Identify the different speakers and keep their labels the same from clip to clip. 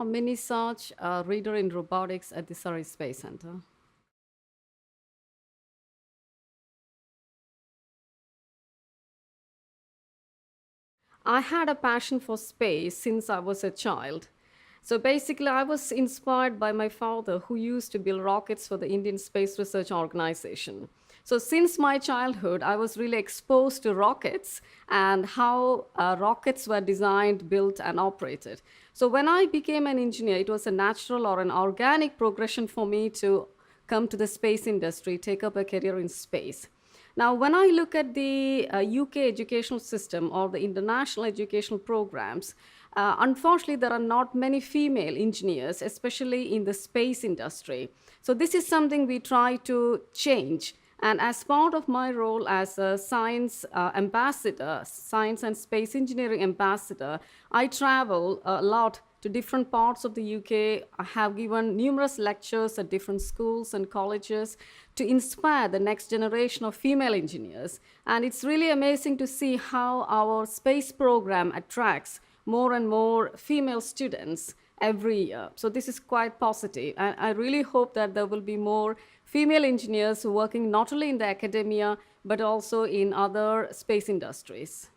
Speaker 1: A mini Saaj reader in robotics at the Surrey Space Center. I had a passion for space since I was a child. So basically, I was inspired by my father, who used to build rockets for the Indian Space Research Organization. So, since my childhood, I was really exposed to rockets and how rockets were designed, built, and operated. So, when I became an engineer, it was a natural or an organic progression for me to come to the space industry, take up a career in space. Now, when I look at the UK educational system or the international educational programs, unfortunately, there are not many female engineers, especially in the space industry. So, this is something we try to change. And as part of my role as a science ambassador, science and space engineering ambassador, I travel a lot to different parts of the UK. I have given numerous lectures at different schools and colleges to inspire the next generation of female engineers. And it's really amazing to see how our space program attracts more and more female students every year. So this is quite positive. And I really hope that there will be more female engineers working not only in the academia, but also in other space industries.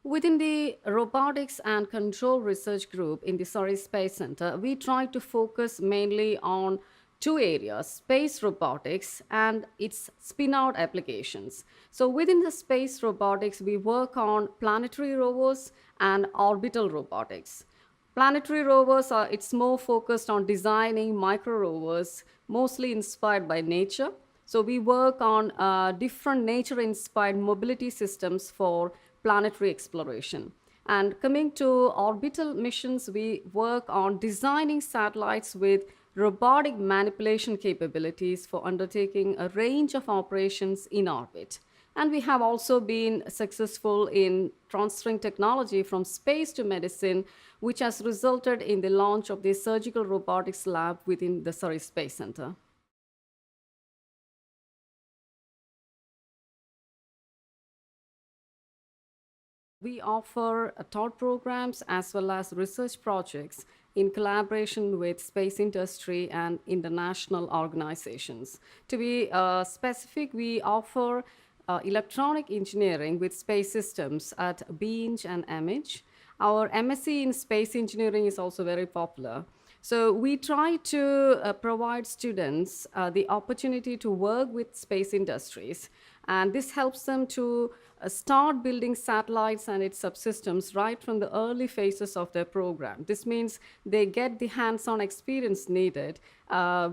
Speaker 1: Within the Robotics and Control Research Group in the Surrey Space Center, we try to focus mainly on two areas: space robotics and its spin out applications. So, within the space robotics, we work on planetary rovers and orbital robotics. Planetary rovers are it's more focused on designing micro rovers, mostly inspired by nature. So we work on different nature inspired mobility systems for planetary exploration. And coming to orbital missions, we work on designing satellites with robotic manipulation capabilities for undertaking a range of operations in orbit. And we have also been successful in transferring technology from space to medicine, which has resulted in the launch of the surgical robotics lab within the Surrey Space Center. We offer taught programs as well as research projects in collaboration with space industry and international organizations. To be specific, we offer electronic engineering with space systems at Beach and MH. Our MSc in space engineering is also very popular. So we try to provide students the opportunity to work with space industries, and this helps them to start building satellites and its subsystems right from the early phases of their program. This means they get the hands-on experience needed,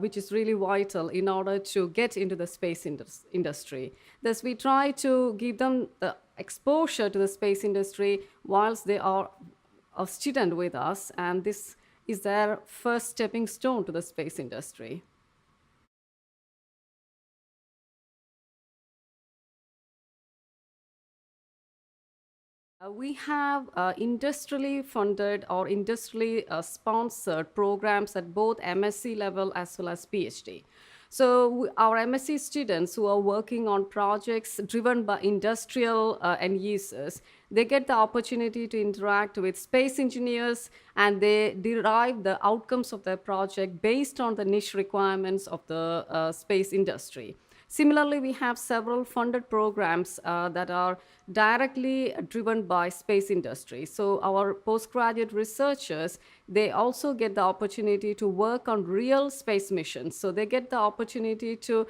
Speaker 1: which is really vital in order to get into the space industry. Thus, we try to give them the exposure to the space industry whilst they are a student with us, and this is their first stepping stone to the space industry. We have industrially funded or industrially sponsored programs at both MSc level as well as PhD. So our MSc students who are working on projects driven by industrial end users, they get the opportunity to interact with space engineers, and they derive the outcomes of their project based on the niche requirements of the space industry. Similarly, we have several funded programs that are directly driven by space industry. So our postgraduate researchers, they also get the opportunity to work on real space missions. So they get the opportunity to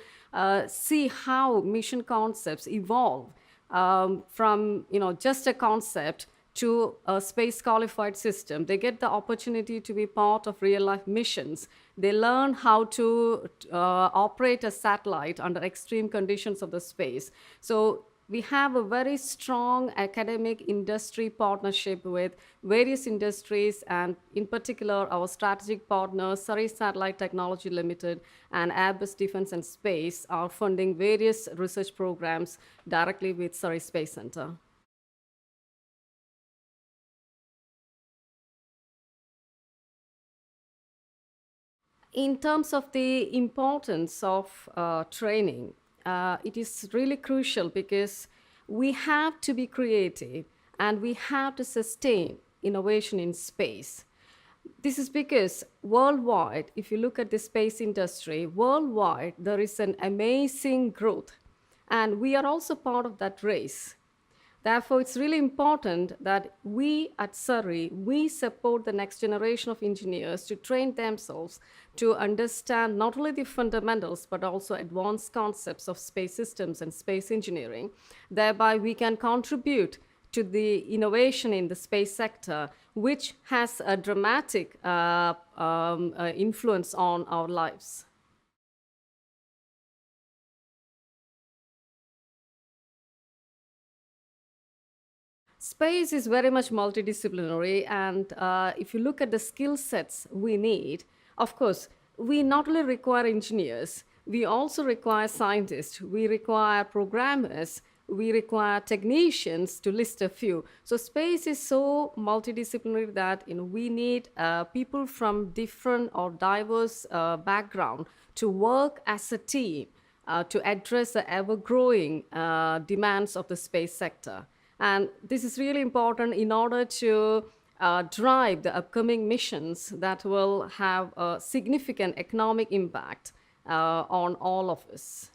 Speaker 1: see how mission concepts evolve from just a concept to a space qualified system. They get the opportunity to be part of real life missions. They learn how to operate a satellite under extreme conditions of the space. So we have a very strong academic industry partnership with various industries, and in particular our strategic partners Surrey Satellite Technology Limited and Airbus Defence and Space are funding various research programs directly with Surrey Space Centre. In terms of the importance of training, it is really crucial because We have to be creative and we have to sustain innovation in space. This is because worldwide, if you look at the space industry, worldwide, there is an amazing growth. And we are also part of that race. Therefore, it's really important that we at Surrey, we support the next generation of engineers to train themselves to understand not only the fundamentals, but also advanced concepts of space systems and space engineering. Thereby, we can contribute to the innovation in the space sector, which has a dramatic influence on our lives. Space is very much multidisciplinary, and if you look at the skill sets we need, of course, we not only require engineers, we also require scientists, we require programmers, we require technicians, to list a few. So space is so multidisciplinary that we need people from different or diverse background to work as a team to address the ever-growing demands of the space sector. And this is really important in order to drive the upcoming missions that will have a significant economic impact on all of us.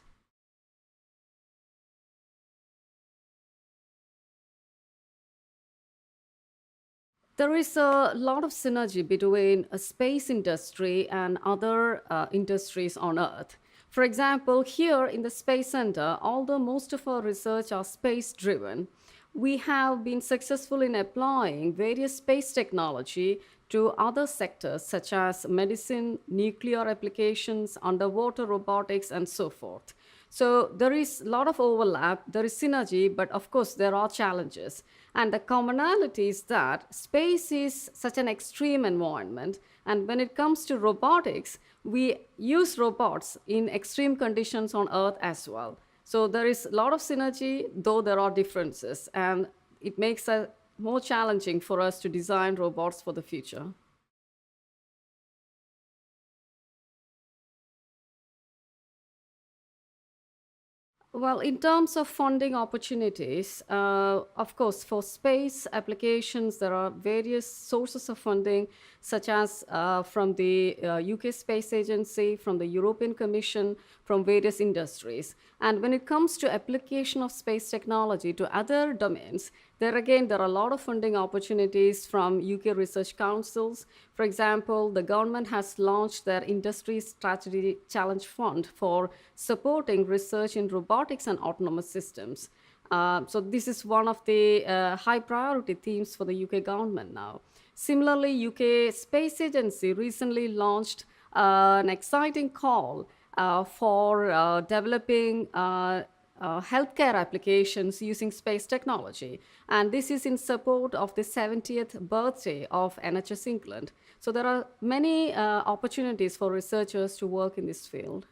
Speaker 1: There is a lot of synergy between a space industry and other industries on Earth. For example, here in the Space Center, although most of our research are space driven, we have been successful in applying various space technology to other sectors such as medicine, nuclear applications, underwater robotics, and so forth. So there is a lot of overlap, there is synergy, but of course there are challenges. And the commonality is that space is such an extreme environment. And when it comes to robotics, we use robots in extreme conditions on Earth as well. So there is a lot of synergy, though there are differences. And it makes it more challenging for us to design robots for the future. Well, in terms of funding opportunities, of course, for space applications, there are various sources of funding, such as from the UK Space Agency, from the European Commission, from various industries. And when it comes to application of space technology to other domains, there again, there are a lot of funding opportunities from UK research councils. For example, the government has launched their Industry Strategy Challenge Fund for supporting research in robotics and autonomous systems. So this is one of the high priority themes for the UK government now. Similarly, UK Space Agency recently launched an exciting call for developing healthcare applications using space technology. And this is in support of the 70th birthday of NHS England. So there are many opportunities for researchers to work in this field.